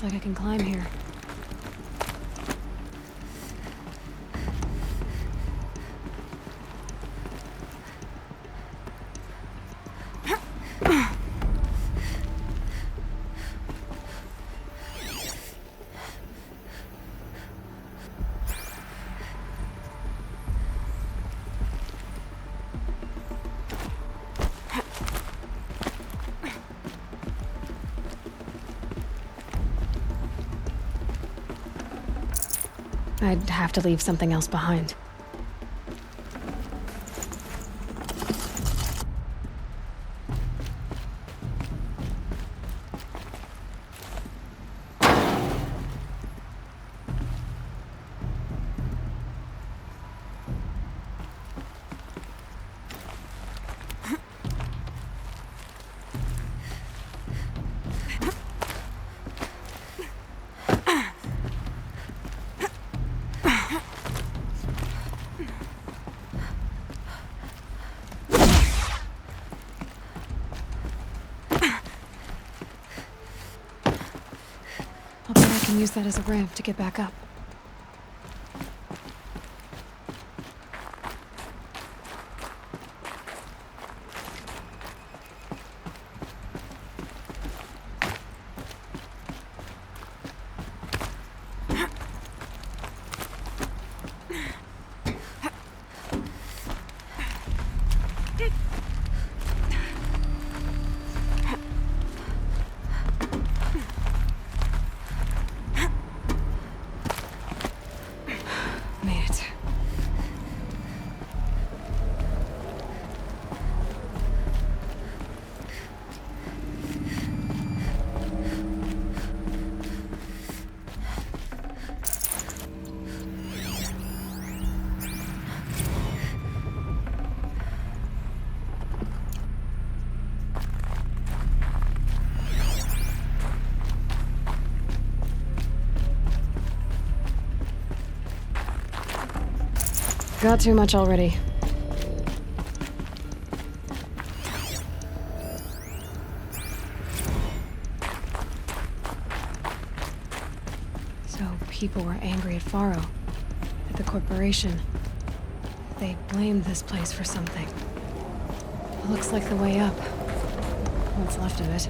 Looks like I can climb here. I'd have to leave something else behind. I'll bet I can use that as a ramp to get back up. Made it. Got too much already. So people were angry at Faro, at the corporation. They blamed this place for something. It looks like the way up. What's left of it.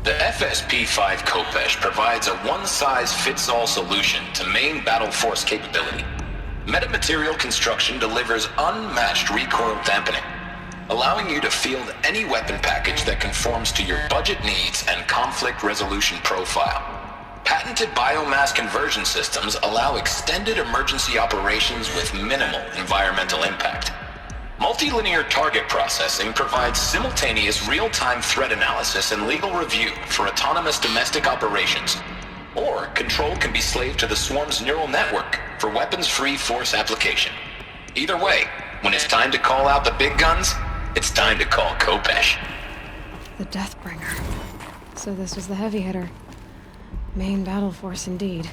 The FSP-5 Khopesh provides a one-size-fits-all solution to main battle force capability. Metamaterial construction delivers unmatched recoil dampening, allowing you to field any weapon package that conforms to your budget needs and conflict resolution profile. Patented biomass conversion systems allow extended emergency operations with minimal environmental impact. Multilinear target processing provides simultaneous real-time threat analysis and legal review for autonomous domestic operations. Or control can be slaved to the swarm's neural network for weapons-free force application. Either way, when it's time to call out the big guns, it's time to call Khopesh. The Deathbringer. So this was the heavy hitter. Main battle force indeed.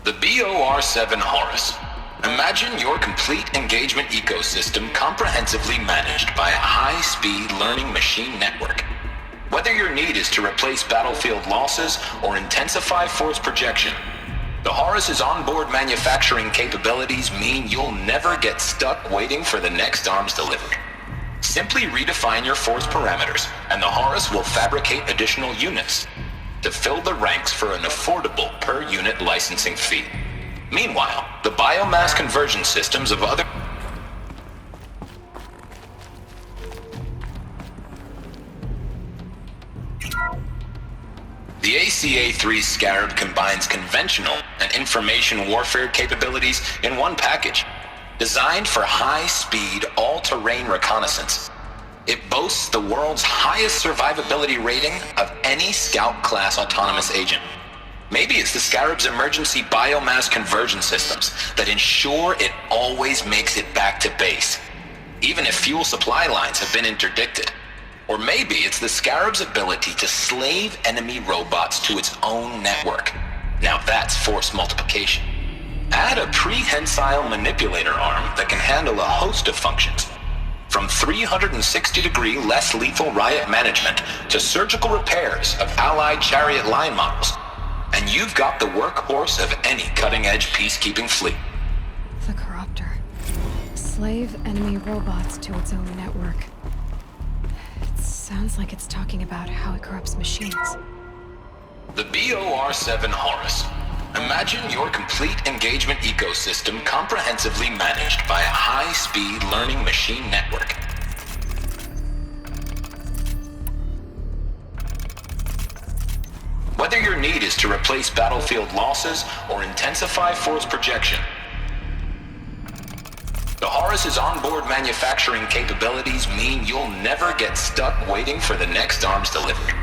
The BOR-7 Horus. Imagine your complete engagement ecosystem comprehensively managed by a high-speed learning machine network. Whether your need is to replace battlefield losses or intensify force projection, the Horus's onboard manufacturing capabilities mean you'll never get stuck waiting for the next arms delivery. Simply redefine your force parameters, and the Horus will fabricate additional units to fill the ranks for an affordable per-unit licensing fee. Meanwhile, the biomass conversion systems of other... The ACA-3 Scarab combines conventional and information warfare capabilities in one package, designed for high-speed, all-terrain reconnaissance. It boasts the world's highest survivability rating of any Scout-class autonomous agent. Maybe it's the Scarab's emergency biomass conversion systems that ensure it always makes it back to base. even if fuel supply lines have been interdicted. Or maybe it's the Scarab's ability to slave enemy robots to its own network. Now that's force multiplication. Add a prehensile manipulator arm that can handle a host of functions, from 360-degree less lethal riot management to surgical repairs of Allied chariot line models, and you've got the workhorse of any cutting-edge peacekeeping fleet. The Corruptor. Slave enemy robots to its own network. It sounds like it's talking about how it corrupts machines. The BOR-7 Horus. Imagine your complete engagement ecosystem comprehensively managed by a high-speed learning machine network. Whether your need is to replace battlefield losses or intensify force projection, the Horus's onboard manufacturing capabilities mean you'll never get stuck waiting for the next arms delivery.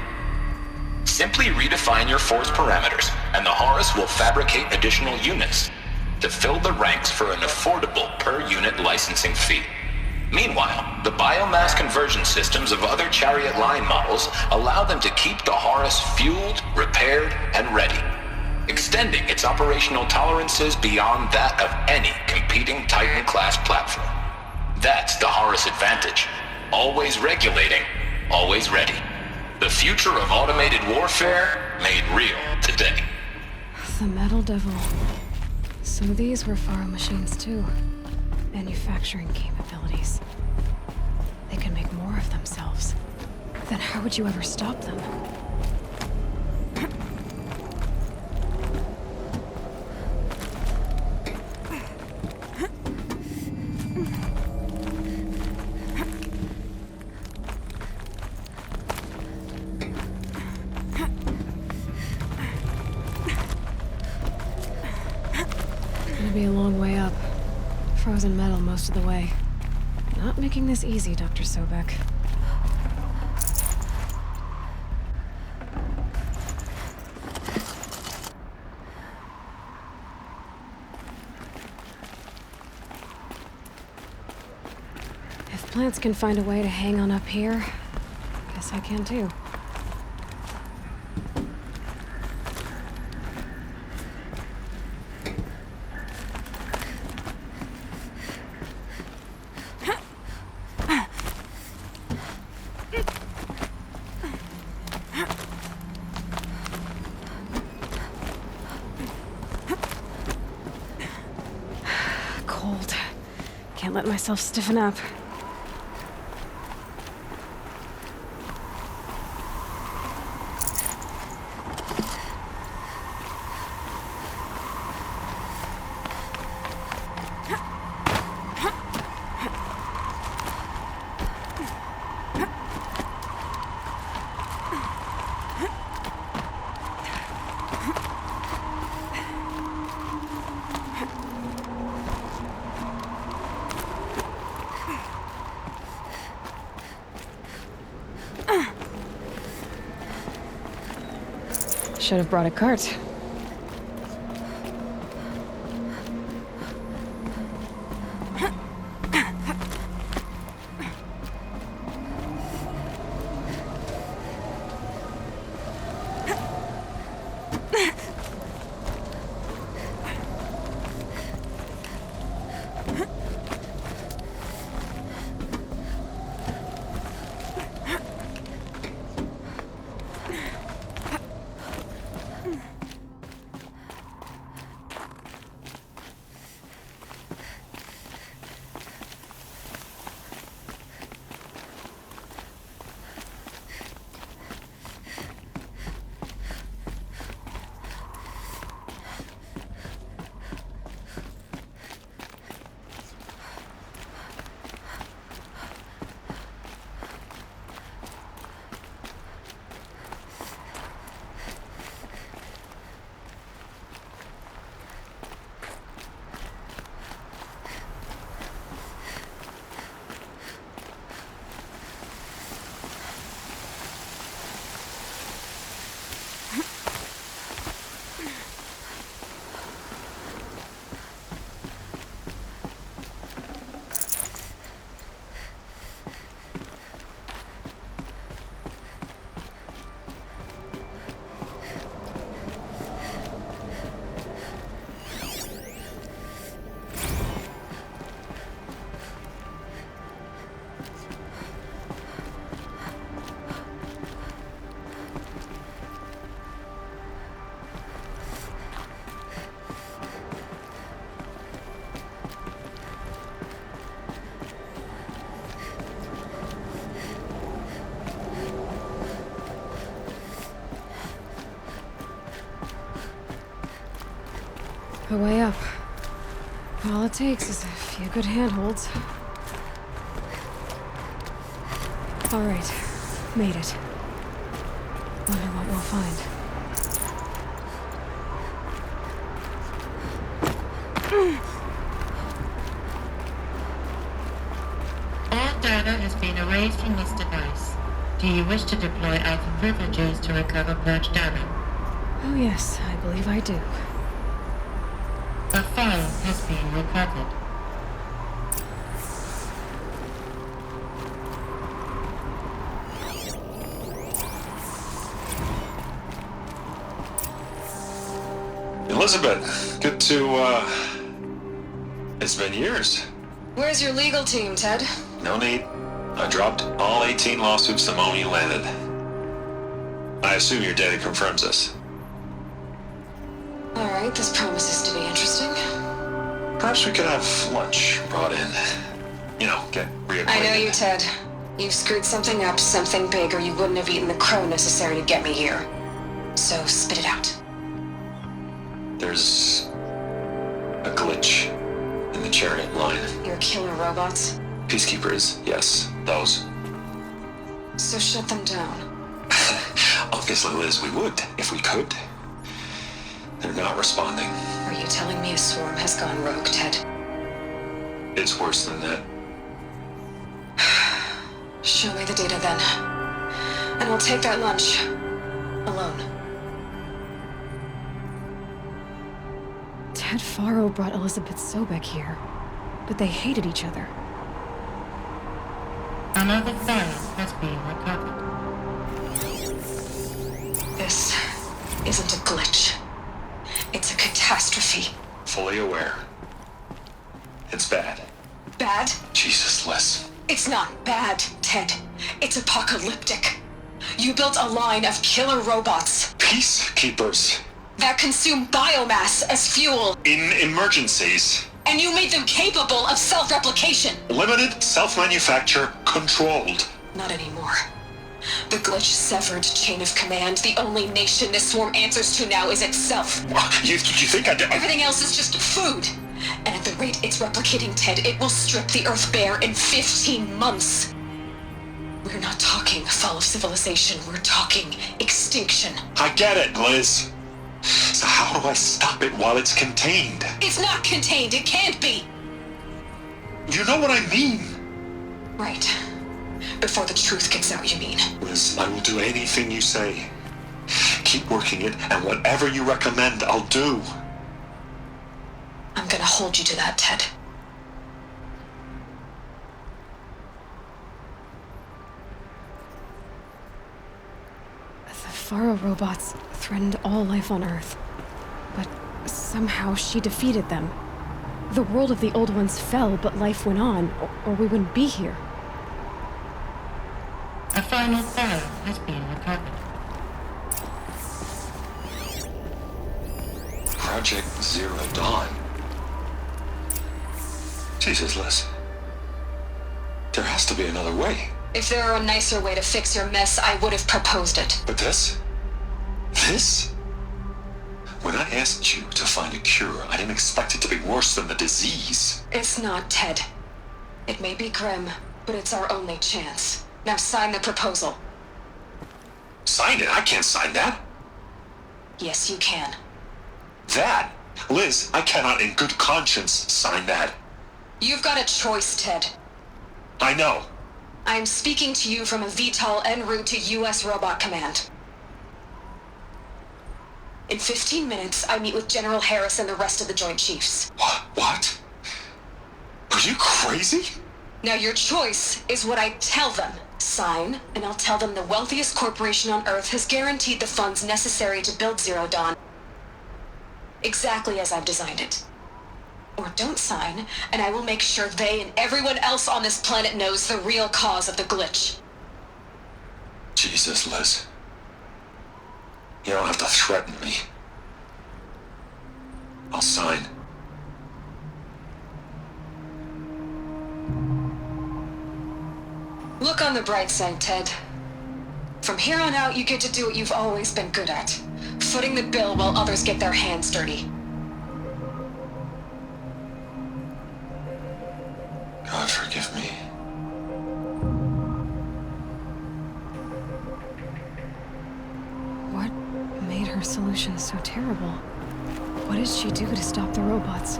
Simply redefine your force parameters, and the Horus will fabricate additional units to fill the ranks for an affordable per-unit licensing fee. Meanwhile, the biomass conversion systems of other chariot line models allow them to keep the Horus fueled, repaired, and ready, extending its operational tolerances beyond that of any competing Titan-class platform. That's the Horus advantage. Always regulating, always ready. The future of automated warfare made real today. The Metal Devil. So these were Faro machines too. Manufacturing capabilities. They can make more of themselves. Then how would you ever stop them? Gonna be a long way up. Frozen metal most of the way. Not making this easy, Dr. Sobek. If plants can find a way to hang on up here, guess I can too. Cold. Can't let myself stiffen up. Should have brought a cart. the way up. All it takes is a few good handholds. All right, made it. Wonder what we'll find. All data has been erased from this device. Do you wish to deploy alpha privileges to recover purged data? Oh yes, I believe I do. A file has been recovered. Elizabeth, good to, it's been years. Where's your legal team, Ted? No need. I dropped all 18 lawsuits the moment you landed. I assume your data confirms this. All right, this promises to be interesting. Perhaps we could have lunch brought in. You know, get reacquainted. I know you, Ted. You've screwed something up, something big, or you wouldn't have eaten the crow necessary to get me here. So spit it out. There's a glitch in the chariot line. Your killer robots? Peacekeepers, yes, those. So shut them down. Obviously, Liz, we would, if we could. They're not responding. Are you telling me a swarm has gone rogue, Ted? It's worse than that. Show me the data then. And I'll take that lunch. Alone. Ted Faro brought Elizabeth Sobek here, but they hated each other. Another file has been recovered. This isn't a glitch. It's a catastrophe. Fully aware. It's bad. Bad? Jesus, Liz. It's not bad, Ted. It's apocalyptic. You built a line of killer robots Peacekeepers. that consume biomass as fuel, In emergencies. and you made them capable of self-replication. Limited, self-manufacture, controlled. Not anymore. The glitch severed chain of command. The only nation this swarm answers to now is itself. You think I did? Everything else is just food. And at the rate it's replicating, Ted, it will strip the Earth bare in 15 months. We're not talking fall of civilization. We're talking extinction. I get it, Liz. So how do I stop it while it's contained? It's not contained. It can't be. You know what I mean. Right. Before the truth gets out, you mean? Liz, I will do anything you say. Keep working it, and whatever you recommend, I'll do. I'm gonna hold you to that, Ted. The Faro robots threatened all life on Earth. But somehow she defeated them. The world of the old ones fell, but life went on, or we wouldn't be here. A final file has been recovered. Project Zero Dawn. Jesus, Liz. There has to be another way. If there were a nicer way to fix your mess, I would have proposed it. But this? This? When I asked you to find a cure, I didn't expect it to be worse than the disease. It's not, Ted. It may be grim, but it's our only chance. Now sign the proposal. Sign it? I can't sign that. Yes, you can. That? Liz, I cannot in good conscience sign that. You've got a choice, Ted. I know. I'm speaking to you from a VTOL en route to U.S. Robot Command. In 15 minutes, I meet with General Harris and the rest of the Joint Chiefs. What? Are you crazy? Now your choice is what I tell them. Sign, and I'll tell them the wealthiest corporation on Earth has guaranteed the funds necessary to build Zero Dawn exactly as I've designed it. Or don't sign, and I will make sure they and everyone else on this planet knows the real cause of the glitch. Jesus, Liz. You don't have to threaten me. I'll sign. Look on the bright side, Ted. From here on out, you get to do what you've always been good at. Footing the bill while others get their hands dirty. Forgive me. What made her solution so terrible? What did she do to stop the robots?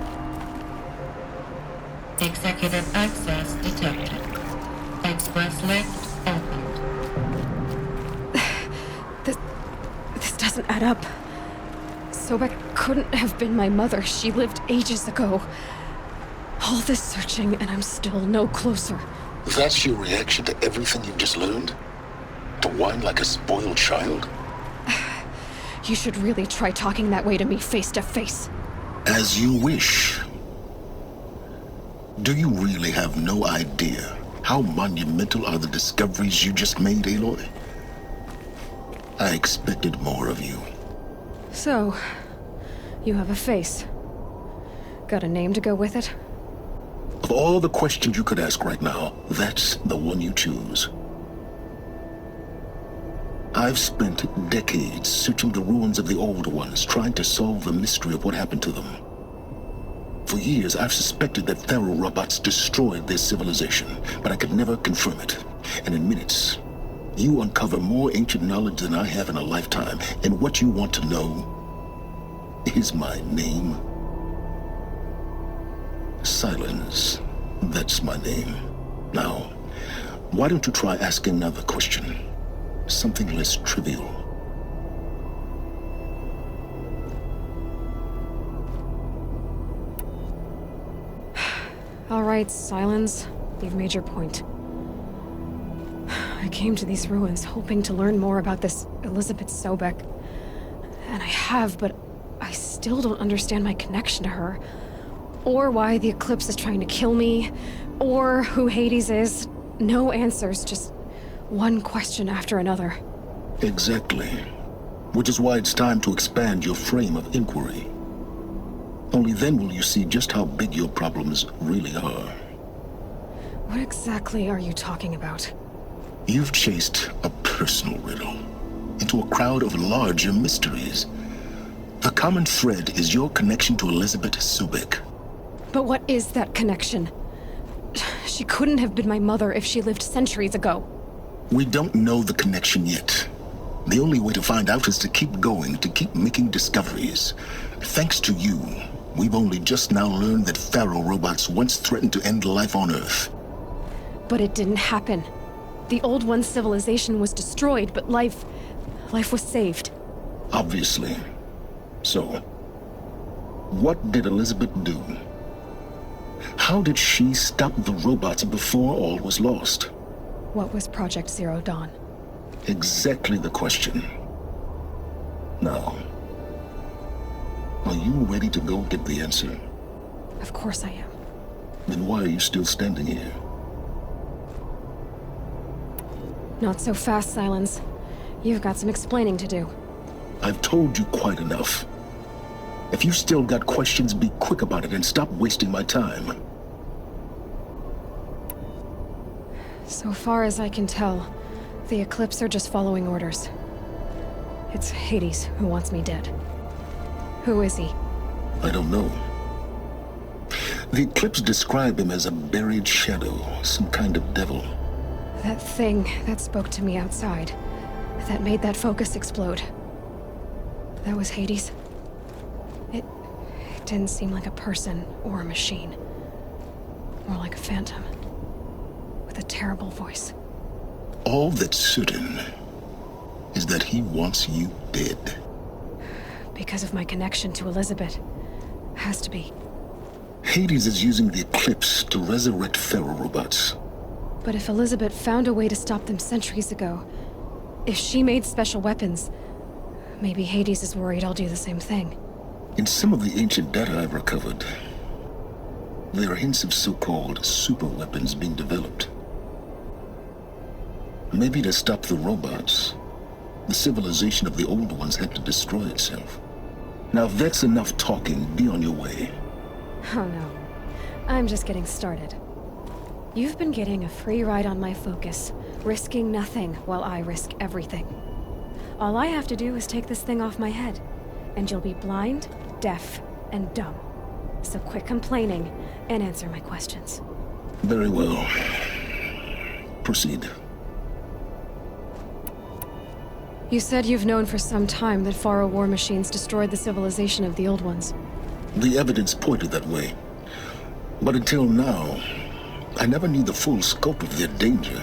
Executive access detected. Express lift opened. This doesn't add up. Sobek couldn't have been my mother. She lived ages ago. All this searching, and I'm still no closer. That's your reaction to everything you've just learned? To whine like a spoiled child? You should really try talking that way to me face to face. As you wish. Do you really have no idea how monumental are the discoveries you just made, Aloy? I expected more of you. So, you have a face. Got a name to go with it? Of all the questions you could ask right now, that's the one you choose. I've spent decades searching the ruins of the old ones, trying to solve the mystery of what happened to them. For years, I've suspected that Thero robots destroyed their civilization, but I could never confirm it. And in minutes, you uncover more ancient knowledge than I have in a lifetime, and what you want to know is my name. Silence. That's my name. Now, why don't you try asking another question? Something less trivial. All right, Silence. You've made your point. I came to these ruins hoping to learn more about this Elizabeth Sobek. And I have, but I still don't understand my connection to her. Or why the Eclipse is trying to kill me. Or who Hades is. No answers, just one question after another. Exactly. Which is why it's time to expand your frame of inquiry. Only then will you see just how big your problems really are. What exactly are you talking about? You've chased a personal riddle into a crowd of larger mysteries. The common thread is your connection to Elizabeth Sobek. But what is that connection? She couldn't have been my mother if she lived centuries ago. We don't know the connection yet. The only way to find out is to keep going, to keep making discoveries. Thanks to you, we've only just now learned that Pharaoh robots once threatened to end life on Earth. But it didn't happen. The Old One's civilization was destroyed, but life was saved. Obviously. So, what did Elizabeth do? How did she stop the robots before all was lost? What was Project Zero Dawn? Exactly the question. Now, are you ready to go get the answer? Of course I am. Then why are you still standing here? Not so fast, Silence. You've got some explaining to do. I've told you quite enough. If you still got questions, be quick about it and stop wasting my time. So far as I can tell, the Eclipse are just following orders. It's Hades who wants me dead. Who is he? I don't know. The Eclipse describe him as a buried shadow, some kind of devil. That thing that spoke to me outside, that made that focus explode. That was Hades. It didn't seem like a person or a machine. More like a phantom. With a terrible voice. All that's certain is that he wants you dead. Because of my connection to Elizabeth. Has to be. Hades is using the Eclipse to resurrect Pharaoh robots. But if Elizabeth found a way to stop them centuries ago, if she made special weapons, maybe Hades is worried I'll do the same thing. In some of the ancient data I've recovered, there are hints of so-called super weapons being developed. Maybe to stop the robots, the civilization of the old ones had to destroy itself. Now if that's enough talking, be on your way. Oh no. I'm just getting started. You've been getting a free ride on my focus, risking nothing while I risk everything. All I have to do is take this thing off my head, and you'll be blind, deaf, and dumb. So quit complaining and answer my questions. Very well. Proceed. You said you've known for some time that Faro war machines destroyed the civilization of the old ones. The evidence pointed that way. But until now, I never knew the full scope of their danger.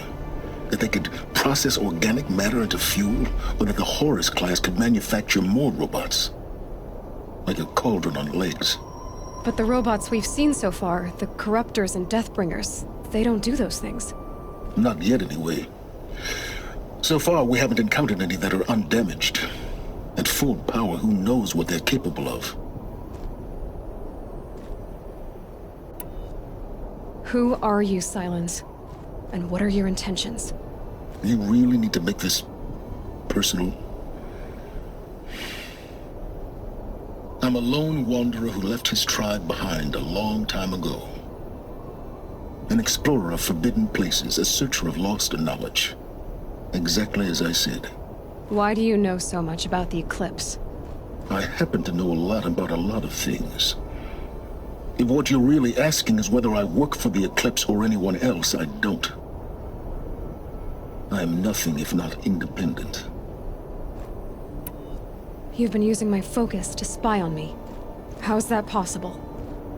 That they could process organic matter into fuel, or that the Horus class could manufacture more robots. Like a cauldron on legs. But the robots we've seen so far, the Corruptors and Deathbringers, they don't do those things. Not yet, anyway. So far, we haven't encountered any that are undamaged. At full power, who knows what they're capable of? Who are you, Silence? And what are your intentions? You really need to make this personal? I'm a lone wanderer who left his tribe behind a long time ago. An explorer of forbidden places, a searcher of lost knowledge. Exactly as I said. Why do you know so much about the Eclipse? I happen to know a lot about a lot of things. If what you're really asking is whether I work for the Eclipse or anyone else, I don't. I am nothing if not independent. You've been using my focus to spy on me. How's that possible?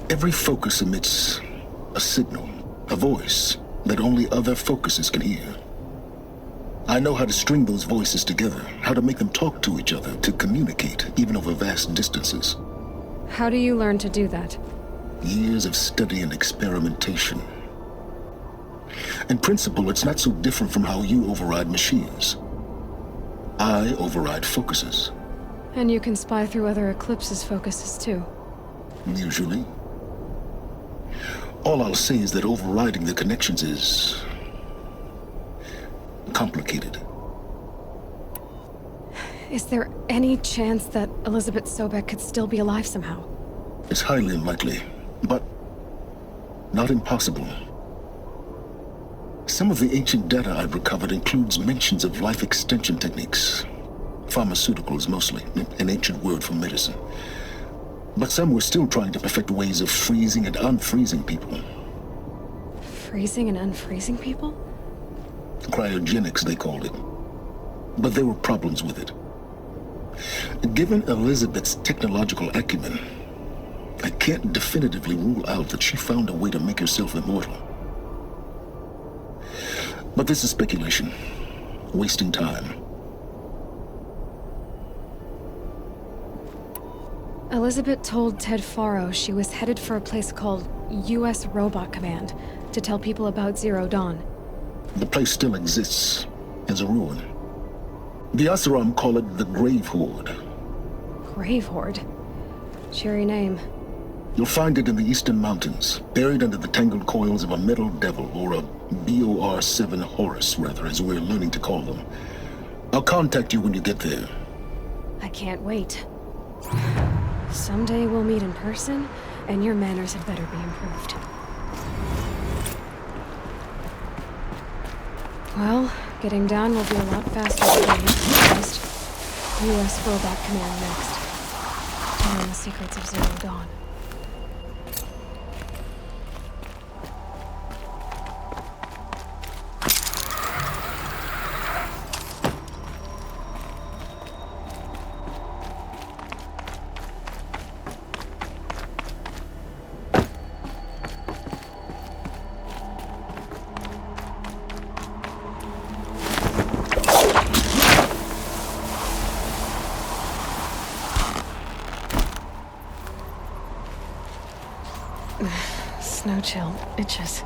Every focus emits a signal, a voice, that only other focuses can hear. I know how to string those voices together, how to make them talk to each other, to communicate, even over vast distances. How do you learn to do that? Years of study and experimentation. In principle, it's not so different from how you override machines. I override focuses. And you can spy through other Eclipse's focuses too. Usually. All I'll say is that overriding the connections is complicated. Is there any chance that Elizabeth Sobek could still be alive somehow? It's highly unlikely, but not impossible. Some of the ancient data I've recovered includes mentions of life extension techniques. Pharmaceuticals, mostly, an ancient word for medicine. But some were still trying to perfect ways of freezing and unfreezing people. Freezing and unfreezing people? Cryogenics, they called it. But there were problems with it. Given Elizabeth's technological acumen, I can't definitively rule out that she found a way to make herself immortal. But this is speculation. Wasting time. Elizabeth told Ted Faro she was headed for a place called U.S. Robot Command to tell people about Zero Dawn. The place still exists as a ruin. The Asuram call it the Grave Horde. Grave Horde? Cheery name. You'll find it in the Eastern Mountains, buried under the tangled coils of a metal devil, or a BOR-7 Horus, rather, as we're learning to call them. I'll contact you when you get there. I can't wait. Someday we'll meet in person, and your manners had better be improved. Well, getting down will be a lot faster than I realized. U.S. Robot Command next. To learn the secrets of Zero Dawn. Snow chill itches.